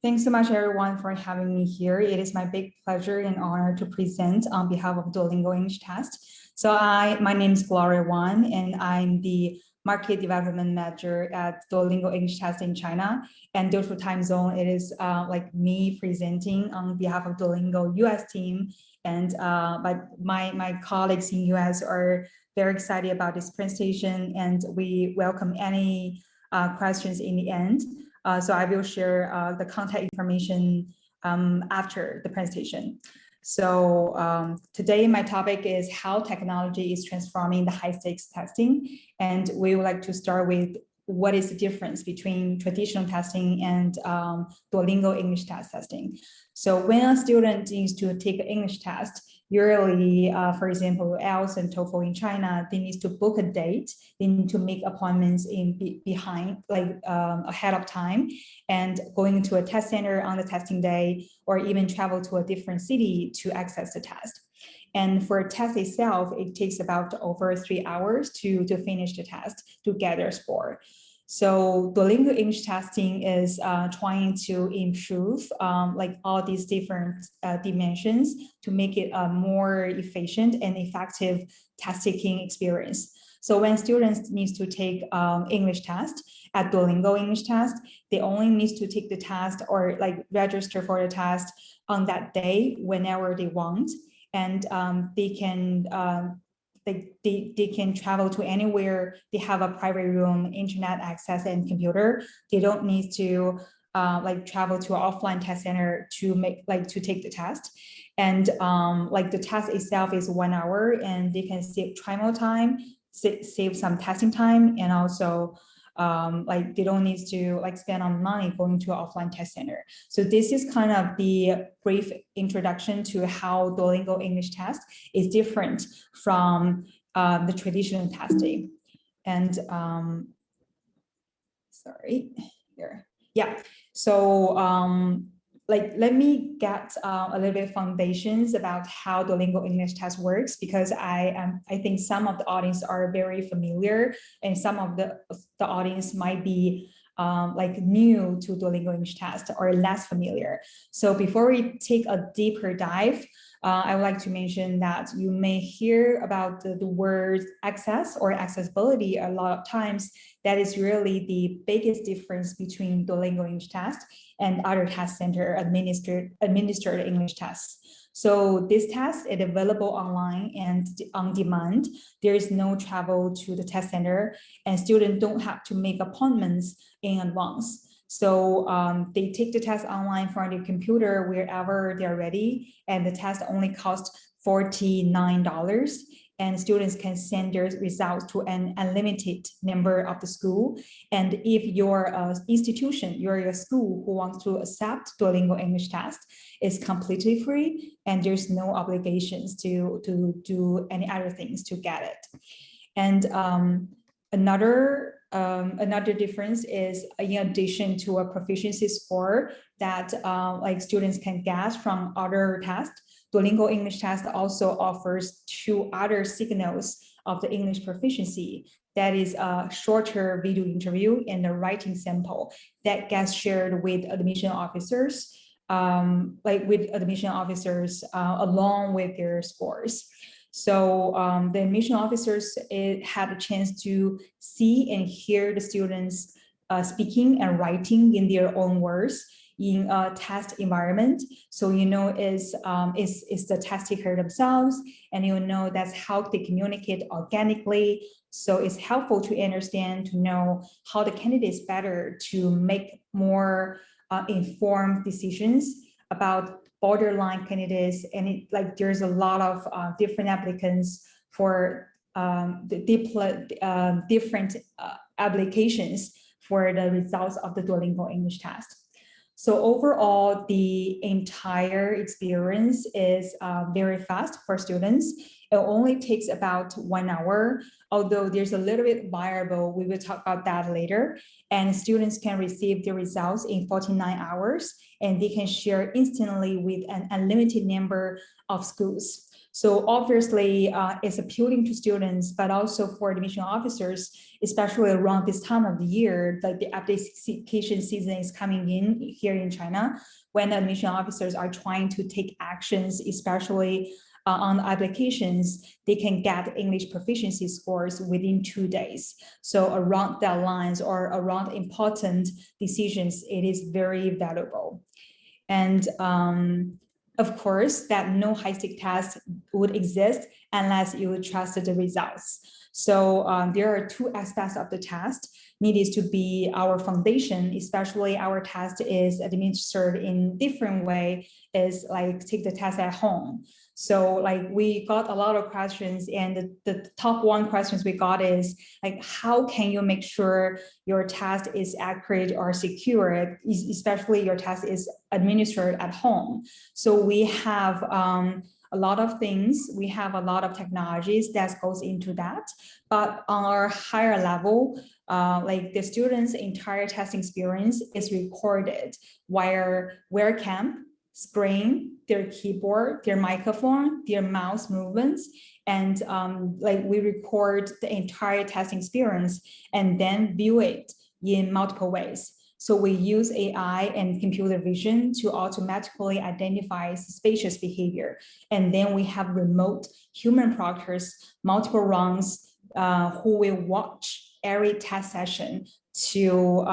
Thanks so much, everyone, for having me here. It is my big pleasure and honor to present on behalf of Duolingo English Test. My name is Gloria Wan, and I'm the Market Development Manager at Duolingo English Test in China. And due to time zone, it is like me presenting on behalf of Duolingo US team. And but my colleagues in US are very excited about this presentation, and we welcome any questions in the end. So I will share the contact information after the presentation. So today my topic is how technology is transforming the high-stakes testing. And we would like to start with what is the difference between traditional testing and Duolingo English test testing. So when a student needs to take an English test, usually, for example, IELTS and TOEFL in China, they need to book a date. They need to make appointments ahead of time, and going to a test center on the testing day, or even travel to a different city to access the test. And for a test itself, it takes about over 3 hours to finish the test to get their score. So Duolingo English testing is trying to improve all these different dimensions to make it a more efficient and effective test taking experience. So when students need to take English test at Duolingo English test, they only need to take the test or register for the test on that day whenever they want, and they can travel to anywhere. They have a private room, internet access, and computer. They don't need to travel to an offline test center to take the test. And the test itself is 1 hour, and they can save travel time, save some testing time, and also they don't need to spend on money going to an offline test center. So this is kind of the brief introduction to how Duolingo English test is different from the traditional testing. And sorry, here, yeah. So let me get a little bit of foundations about how Duolingo English test works, because I think some of the audience are very familiar, and some of the audience might be new to Duolingo English test or less familiar. So before we take a deeper dive, I would like to mention that you may hear about the word access or accessibility a lot of times. That is really the biggest difference between Duolingo English test and other test center administered English tests. So this test is available online and on demand. There is no travel to the test center, and students don't have to make appointments in advance. So they take the test online from their computer wherever they're ready, and the test only costs $49. And students can send their results to an unlimited number of the school. And if you're an institution, you're a school who wants to accept Duolingo English test, it's completely free, and there's no obligations to do any other things to get it. And another difference is, in addition to a proficiency score that students can get from other tests, Duolingo English test also offers 2 other signals of the English proficiency. That is a shorter video interview and a writing sample that gets shared with admission officers, along with their scores. So the admission officers had a chance to see and hear the students speaking and writing in their own words in a test environment. So is the test taker themselves, and that's how they communicate organically. So it's helpful to understand, to know how the candidates better to make more informed decisions about borderline candidates. And there's a lot of different applicants for the different applications for the results of the Duolingo English test. So overall, the entire experience is very fast for students. It only takes about 1 hour, although there's a little bit variable. We will talk about that later. And students can receive the results in 49 hours, and they can share instantly with an unlimited number of schools. So obviously it's appealing to students, but also for admission officers, especially around this time of the year, like the application season is coming in here in China, when admission officers are trying to take actions, especially on applications, they can get English proficiency scores within 2 days. So around deadlines or around important decisions, it is very valuable. And of course, that no high-stake test would exist unless you would trust the results. So there are 2 aspects of the test. Needs to be our foundation, especially our test is administered in different way, is like take the test at home. So like we got a lot of questions, and the top 1 questions we got is like, how can you make sure your test is accurate or secure, especially your test is administered at home. So we have a lot of things, we have a lot of technologies that goes into that, but on our higher level, like the students' entire testing experience is recorded via webcam, screen, their keyboard, their microphone, their mouse movements, and like we record the entire testing experience and then view it in multiple ways. So we use AI and computer vision to automatically identify suspicious behavior. And then we have remote human proctors, multiple rounds, who will watch every test session to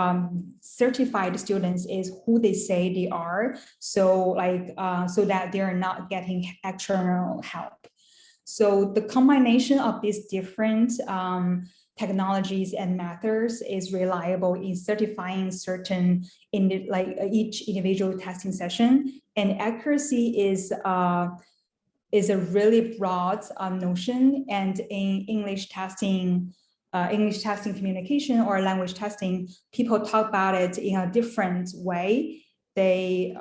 certify the students is who they say they are. So like, so that they're not getting external help. So the combination of these different technologies and methods is reliable in certifying certain in like each individual testing session, and accuracy is a really broad notion. And in English testing communication or language testing, people talk about it in a different way. They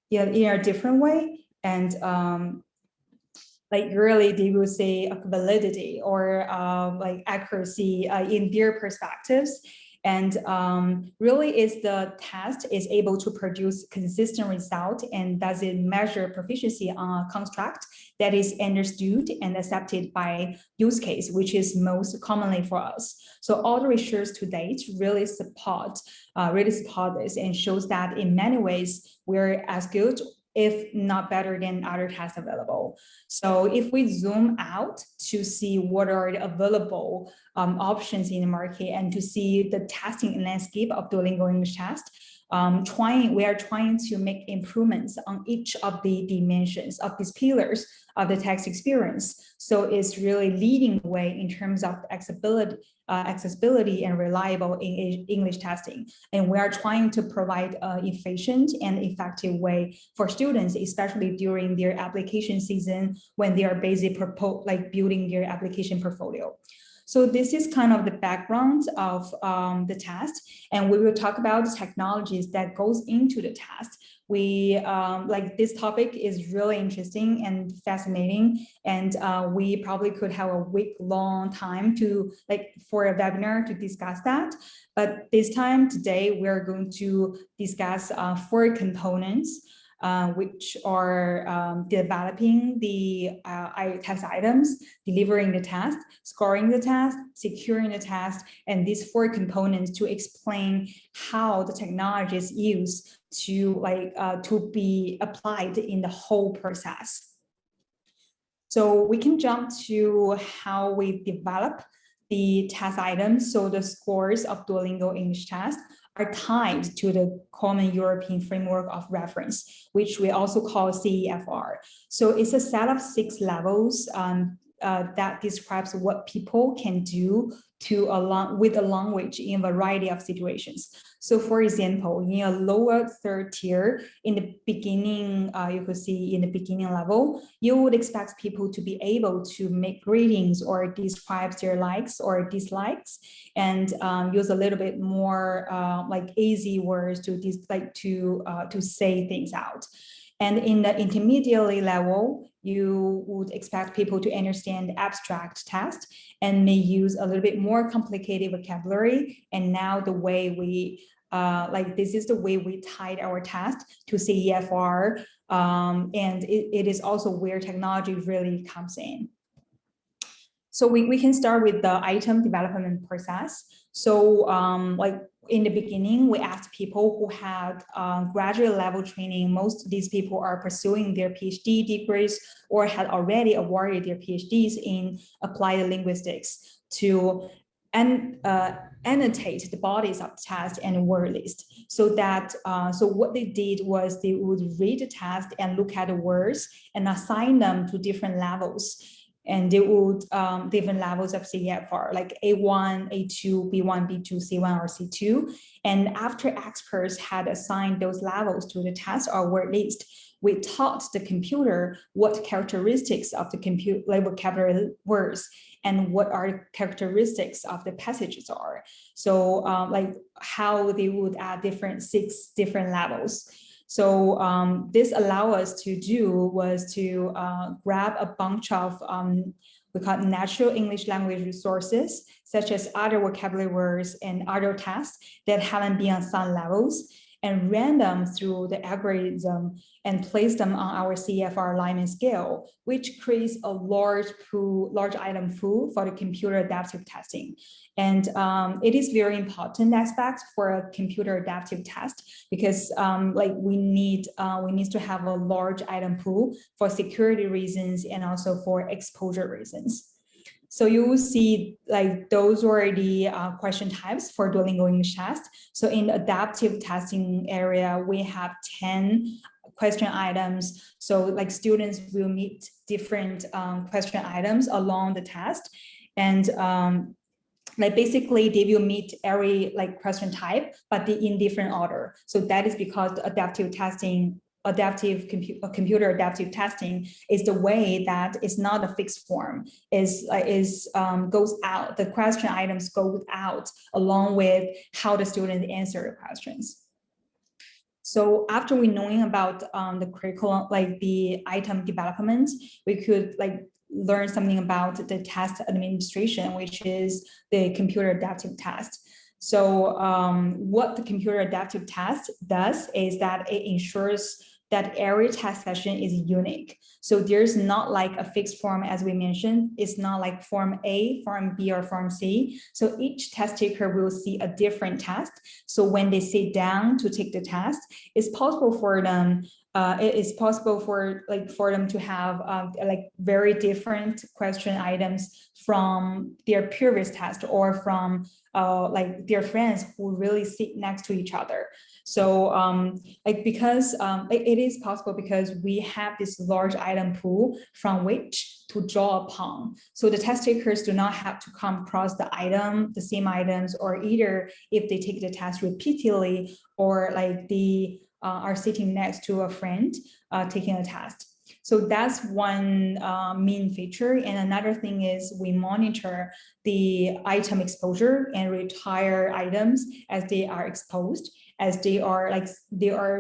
in a different way, and like really they will say validity or like accuracy in their perspectives. And really is the test is able to produce consistent result, and does it measure proficiency on a construct that is understood and accepted by use case, which is most commonly for us. So all the research to date really support this, and shows that in many ways we're as good, if not better than other tests available. So if we zoom out to see what are the available options in the market, and to see the testing landscape of Duolingo English Test, we are trying to make improvements on each of the dimensions of these pillars of the text experience. So it's really leading the way in terms of accessibility and reliable in English testing. And we are trying to provide an efficient and effective way for students, especially during their application season when they are busy building their application portfolio. So this is kind of the background of the test, and we will talk about the technologies that goes into the test. We like this topic is really interesting and fascinating, and we probably could have a week-long time to for a webinar to discuss that. But this time today, we're going to discuss 4 components, which are developing the test items, delivering the test, scoring the test, securing the test, and these 4 components to explain how the technology is used to be applied in the whole process. So we can jump to how we develop the test items. So the scores of Duolingo English Test are tied to the Common European Framework of Reference, which we also call CEFR. So it's a set of 6 levels that describes what people can do with a language in a variety of situations. So for example, in a lower 3rd tier, in the beginning, you could see in the beginning level, you would expect people to be able to make greetings or describe their likes or dislikes, and use a little bit more easy words to say things out. And in the intermediate level, you would expect people to understand abstract text and may use a little bit more complicated vocabulary. And now the way we like this is the way we tied our test to CEFR, and it is also where technology really comes in. So we can start with the item development process. So like in the beginning, we asked people who had graduate level training. Most of these people are pursuing their PhD degrees or had already awarded their PhDs in applied linguistics to annotate the bodies of the test and word list. So that so what they did was they would read the test and look at the words and assign them to different levels. And they would different levels of CEFR, like A1, A2, B1, B2, C1, or C2. And after experts had assigned those levels to the test or word list, we taught the computer what characteristics of the vocabulary words and what are characteristics of the passages are. So like how they would add 6 different levels. So this allow us to do was to grab a bunch of we call it natural English language resources, such as other vocabulary words and other tests that haven't been on some levels, and ran them through the algorithm and place them on our CEFR alignment scale, which creates a large item pool for the computer adaptive testing. And it is very important aspect for a computer adaptive test because like we need to have a large item pool for security reasons and also for exposure reasons. So you will see like those are the question types for Duolingo English test. So in the adaptive testing area, we have 10 question items. So like students will meet different question items along the test. And like basically they will meet every like question type, but in different order. So that is because the adaptive testing, computer adaptive testing is the way that it's not a fixed form, goes out, the question items go out along with how the student answer the questions. So after we knowing about the curriculum, like the item development, we could like learn something about the test administration, which is the computer adaptive test. So what the computer adaptive test does is that it ensures that every test session is unique. So there's not like a fixed form, as we mentioned. It's not like form A, form B, or form C. So each test taker will see a different test. So when they sit down to take the test, it's possible for them it is possible for them to have like very different question items from their previous test or from like their friends who really sit next to each other. So like because it is possible because we have this large item pool from which to draw upon. So the test takers do not have to come across the same items, or either if they take the test repeatedly or like the are sitting next to a friend taking a test. So that's one main feature. And another thing is we monitor the item exposure and retire items as they are exposed, as they are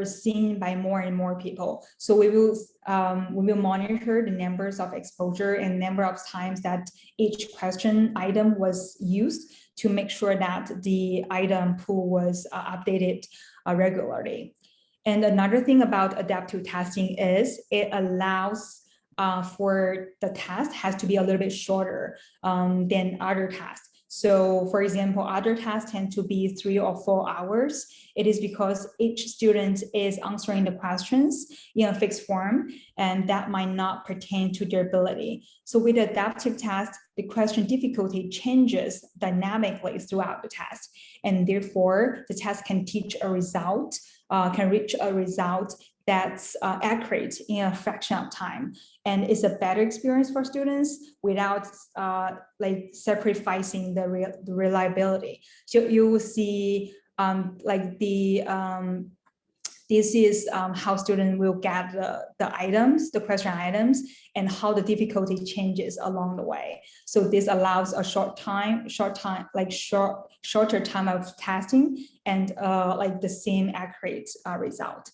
seen by more and more people. So we will monitor the numbers of exposure and number of times that each question item was used to make sure that the item pool was updated regularly. And another thing about adaptive testing is it allows for the test has to be a little bit shorter than other tests. So for example, other tests tend to be 3 or 4 hours. It is because each student is answering the questions in a fixed form, and that might not pertain to their ability. So with the adaptive test, the question difficulty changes dynamically throughout the test. And therefore, the test can teach a result, can reach a result that's accurate in a fraction of time, and it's a better experience for students without like sacrificing the reliability. So you will see like this is how students will get the question items, and how the difficulty changes along the way. So this allows a shorter time of testing and like the same accurate result.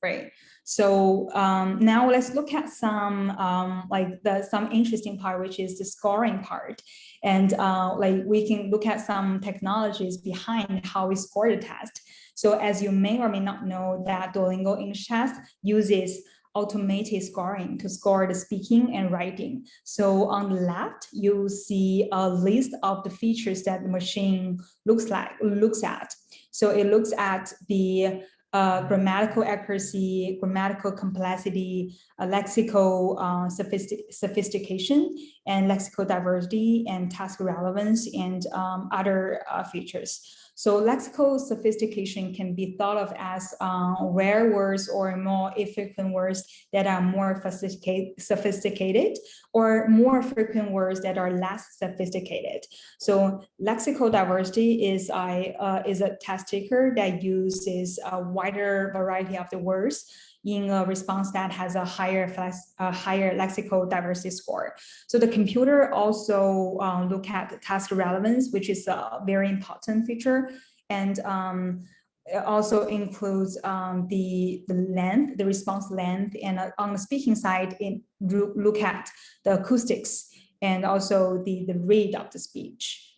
Right. So now let's look at some some interesting part, which is the scoring part. And like we can look at some technologies behind how we score the test. So as you may or may not know, that Duolingo English Test uses automated scoring to score the speaking and writing. So on the left, you see a list of the features that the machine looks at. So it looks at the grammatical accuracy, grammatical complexity, lexical sophistication, and lexical diversity, and task relevance, and other features. So lexical sophistication can be thought of as rare words or more infrequent words that are more sophisticated, or more frequent words that are less sophisticated. So lexical diversity is a test taker that uses a wider variety of the words in a response that has a higher lexical diversity score. So the computer also look at task relevance, which is a very important feature, and it also includes the length, the response length, and on the speaking side, it look at the acoustics and also the rate of the speech,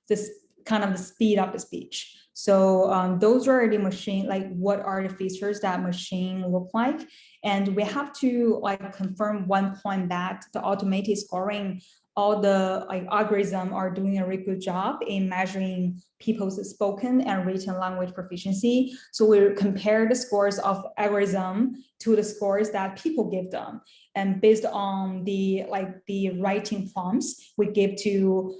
this kind of the speed of the speech. So those are the machine, like what are the features that machine look like? And we have to like confirm one point, that the automated scoring, all the like algorithm are doing a really good job in measuring people's spoken and written language proficiency. So we compare the scores of algorithm to the scores that people give them. And based on the writing prompts we give to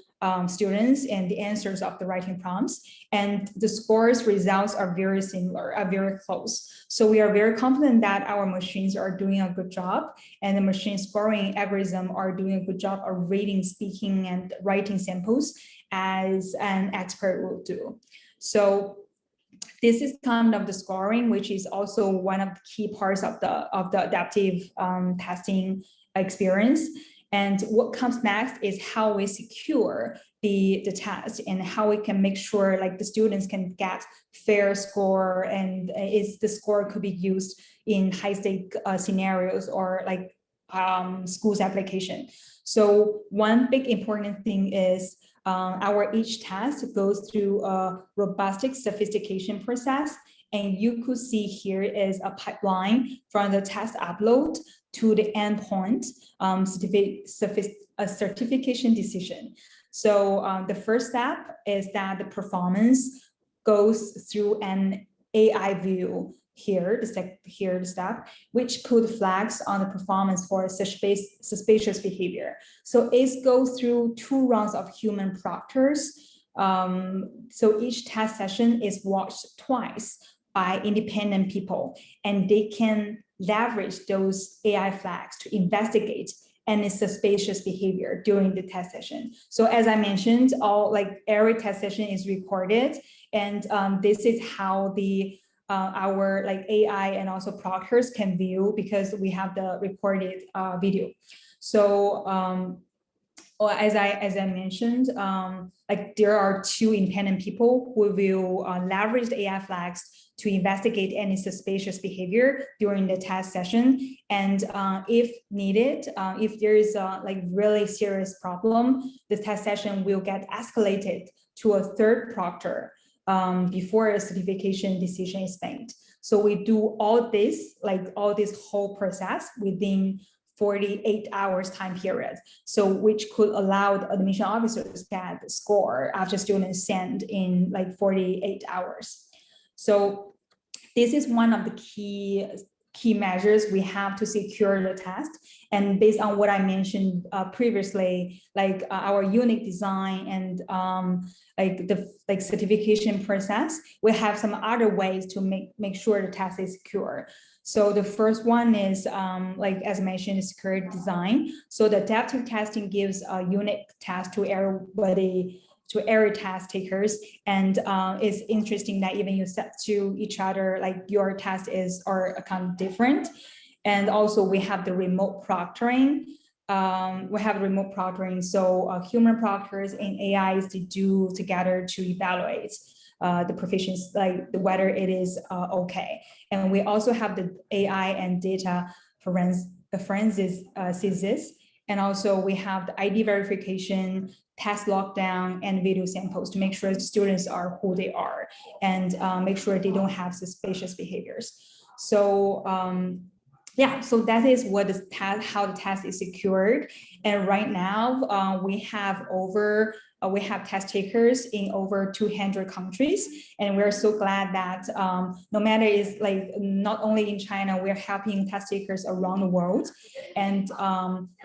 students and the answers of the writing prompts, and the scores results are very similar, are very close. So we are very confident that our machines are doing a good job, and the machine scoring algorithm are doing a good job of reading, speaking, and writing samples as an expert will do. So this is kind of the scoring, which is also one of the key parts of the adaptive testing experience. And what comes next is how we secure the test, and how we can make sure like the students can get fair score, and the score could be used in high stake scenarios or like schools application. So one big important thing is our each test goes through a robust sophistication process. And you could see here is a pipeline from the test upload to the endpoint certification decision. So the first step is that the performance goes through an AI view here, the step, which put flags on the performance for suspicious behavior. So it goes through 2 rounds of human proctors. So each test session is watched twice by independent people, and they can leverage those AI flags to investigate any suspicious behavior during the test session. So as I mentioned, every test session is recorded, and this is how the our AI and also proctors can view, because we have the recorded video. So as I mentioned, there are 2 independent people who will leverage the AI flags to investigate any suspicious behavior during the test session. And if needed, if there is a really serious problem, the test session will get escalated to a 3rd proctor before a certification decision is made. So we do all this whole process within 48 hours time period. So which could allow the admission officers to get the score after students send in 48 hours. So this is one of the key measures we have to secure the test. And based on what I mentioned previously, our unique design and the certification process, we have some other ways to make sure the test is secure. So the first one is, as I mentioned, secure design. So the adaptive testing gives a unique test to everybody, to every test takers. And it's interesting that even you set to each other, your test are kind of different. And also we have the remote proctoring. So human proctors and AIs to do together to evaluate the proficiency, like whether it is okay. And we also have the AI and data forensics, and also we have the ID verification, test lockdown, and video samples to make sure the students are who they are and make sure they don't have suspicious behaviors. So yeah, so that is what the test, how the test is secured. And right now we have test takers in over 200 countries. And we're so glad that no matter is like, not only in China, we're helping test takers around the world. And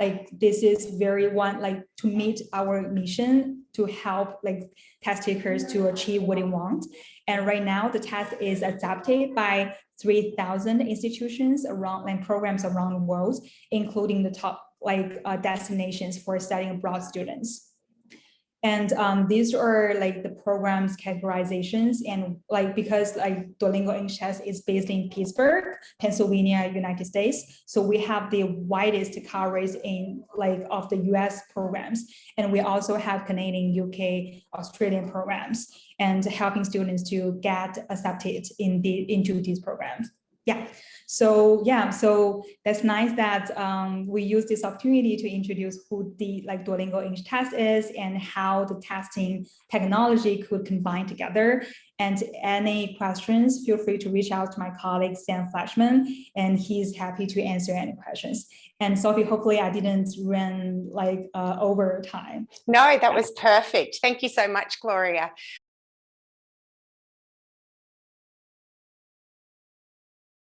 like, this is very to meet our mission to help like test takers to achieve what they want. And right now the test is adapted by 3,000 institutions around and programs around the world, including the top destinations for studying abroad students. And these are like the programs categorizations, and like because like Duolingo English Test is based in Pittsburgh, Pennsylvania, United States, so we have the widest coverage in of the US programs, and we also have Canadian, UK, Australian programs, and helping students to get accepted into these programs. Yeah. So that's nice that we use this opportunity to introduce who the Duolingo English Test is and how the testing technology could combine together. And any questions, feel free to reach out to my colleague Sam Flashman, and he's happy to answer any questions. And Sophie, hopefully I didn't run over time. No, that was perfect. Thank you so much, Gloria.